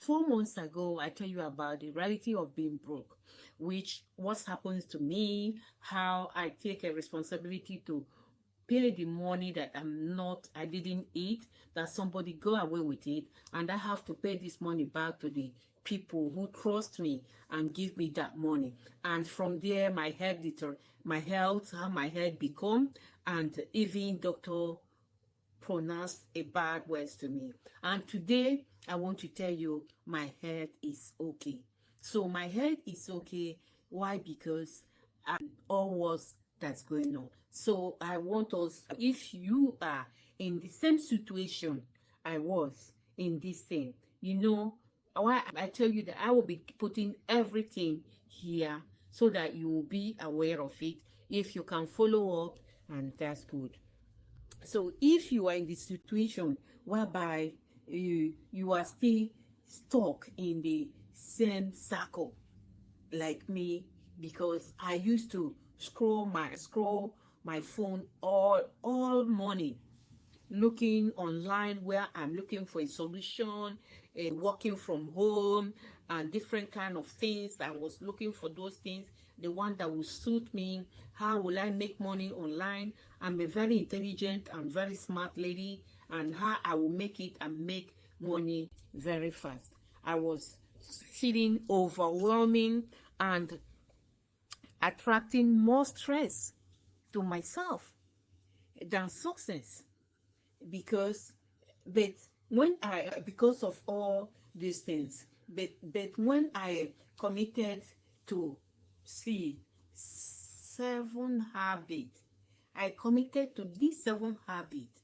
4 months ago, I tell you about the reality of being broke, which what happens to me, how I take a responsibility to pay the money that I didn't eat, that somebody go away with it, and I have to pay this money back to the people who trust me and give me that money. And from there, my health, how my health become, and even doctor pronounced a bad words to me. And today, I want to tell you my health is okay. So my health is okay. Why? Because all was that's going on. So I want us, if you are in the same situation I was in this thing, why I tell you that I will be putting everything here so that you will be aware of it. If you can follow up, and that's good. So if you are in the situation whereby you are still stuck in the same circle like me, because I used to scroll my phone all morning, looking online where I'm looking for a solution, and working from home and different kind of things. I was looking for those things, the one that will suit me. How will I make money online? I'm a very intelligent and very smart lady, and how I will make it and make money very fast. I was feeling overwhelming and attracting more stress to myself than success, because but when I because of all these things, but when I committed to see 7 habits, I committed to these 7 habits,